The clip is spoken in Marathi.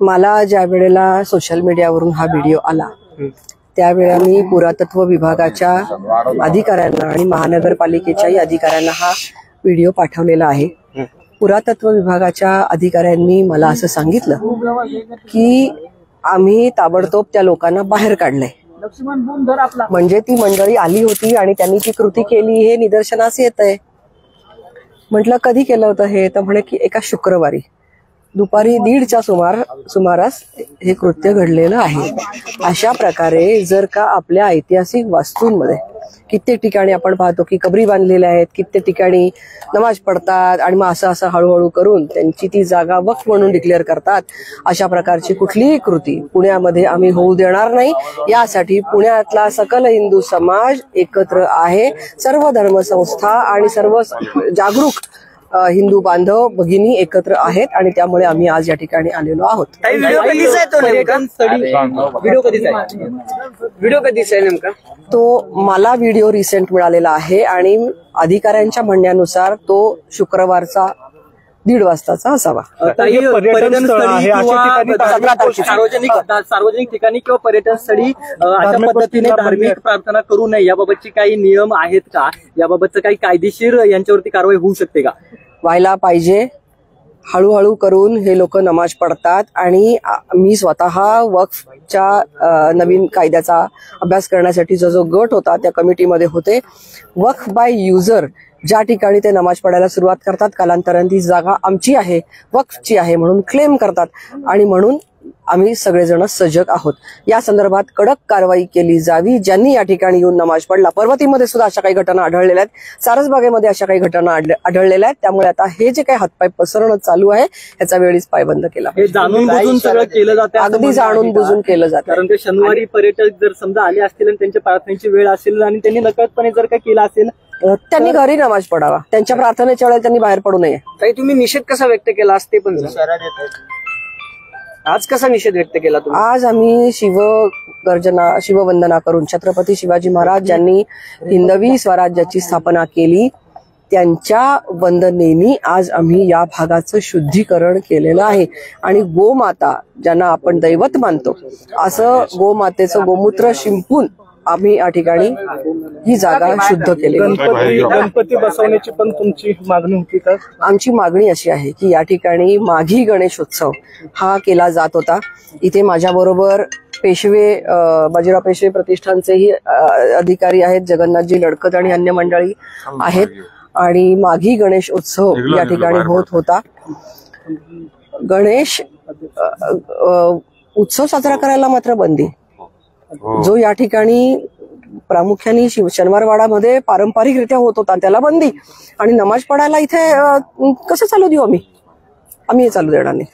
मला ज्या वेळेला सोशल मीडियावरून हा व्हिडिओ आला त्यावेळेला मी पुरातत्व विभागाच्या अधिकाऱ्यांना आणि महानगरपालिकेच्याही अधिकाऱ्यांना हा व्हिडिओ पाठवलेला आहे। पुरातत्व विभागाच्या अधिकाऱ्यांनी मला असं सांगितलं की आम्ही ताबडतोब त्या लोकांना बाहेर काढलंय, म्हणजे ती मंडळी आली होती आणि त्यांनी ती कृती केली हे निदर्शनास येतंय। म्हटलं कधी केलं होतं हे? तर म्हणे की एका शुक्रवारी दुपारी 1:30च्या सुमारास हे कृत्य घडलेलं आहे। अशा प्रकारे जर का आपल्या ऐतिहासिक वास्तूंमध्ये कित्येक ठिकाणी आपण पाहतो की कबरी बांधलेल्या आहेत, कित्येक ठिकाणी नमाज पडतात आणि मग असं हळूहळू करून त्यांची ती जागा वक्फ म्हणून डिक्लेअर करतात। अशा प्रकारची कुठलीही कृती पुण्यामध्ये आम्ही होऊ देणार नाही। यासाठी पुण्यातला सकल हिंदू समाज एकत्र आहे, सर्व धर्मसंस्था आणि सर्व जागरूक हिंदू बांधव भगिनी एकत्र आहेत आणि त्यामुळे आम्ही आज या ठिकाणी आलेलो आहोत। व्हिडिओ कधीचा आहे नेमका? तो मला व्हिडिओ रिसेंट मिळालेला आहे आणि अधिकाऱ्यांच्या म्हणण्यानुसार तो शुक्रवारचा 1:30 वाजताचा असावा। सार्वजनिक ठिकाणी किंवा पर्यटन स्थळी अशा पद्धतीने धार्मिक प्रार्थना करू नये याबाबतचे काही नियम आहेत का? याबाबतचं काही कायदेशीर यांच्यावरती कारवाई होऊ शकते का? व्हायला पाहिजे। हळूहळू करून हे लोक नमाज पडतात आणि मी स्वतः वक्फच्या नवीन कायद्याचा अभ्यास करण्यासाठी जो गट होता त्या कमिटीमध्ये होते। वक्फ बाय युजर ज्या ठिकाणी ते नमाज पडायला सुरुवात करतात कालांतराने ती जागा आमची आहे, वक्फची आहे म्हणून क्लेम करतात आणि म्हणून आम्ही सगळेजण सजग आहोत। या संदर्भात कडक कारवाई केली जावी। ज्यांनी या ठिकाणी येऊन नमाज पडला, पर्वतीमध्ये सुद्धा अशा काही घटना आढळलेल्या आहेत, सारसबागेमध्ये अशा काही घटना आढळलेल्या आहेत। त्यामुळे आता हे जे काही हातपाय पसरणं चालू आहे याचा वेळीच पायबंद केला। हे जाणून बुजून सगळं केलं जातं, अगदी जाणून बुजून केलं जातं। कारण ते शनिवारी पर्यटक जर समजा आले असतील आणि त्यांच्या प्रार्थनेची वेळ असेल आणि त्यांनी नकळतपणे जर काय केलं असेल त्यांनी घरी नमाज पडावा, त्यांच्या प्रार्थनेच्या वेळेला त्यांनी बाहेर पडू नये। काही तुम्ही निषेध कसा व्यक्त केला असते पण आज कसा निषेध व्यक्त केला तुम्ही? आज आम्ही शिववंदना करून छत्रपती शिवाजी महाराज ज्यांनी हिंदवी स्वराज्याची स्थापना केली त्यांच्या वंदनेनी आज आम्ही या भागाचं शुद्धीकरण केलेलं आहे। आणि गोमाता ज्यांना आपण दैवत मानतो असं गोमातेचं गोमूत्र शिंपून आम्ही या ठिकाणी ही जागा शुद्ध केली। गणपती बसवण्याची पण तुमची मागणी होती का? आमची मागणी अशी आहे की या ठिकाणी माघी गणेशोत्सव हा केला जात होता। इथे माझ्याबरोबर पेशवे बाजीराव पेशवे प्रतिष्ठानचेही अधिकारी आहेत, जगन्नाथजी लडकत आणि अन्य मंडळी आहेत आणि माघी गणेश उत्सव या ठिकाणी होत होता। गणेश उत्सव साजरा करायला मात्र बंदी, जो या ठिकाणी प्रामुख्याने शनिवारवाडामध्ये पारंपरिकरित्या होत होता त्याला बंदी, आणि नमाज पडायला इथे कसं चालू देऊ आम्ही हे चालू देणार नाही।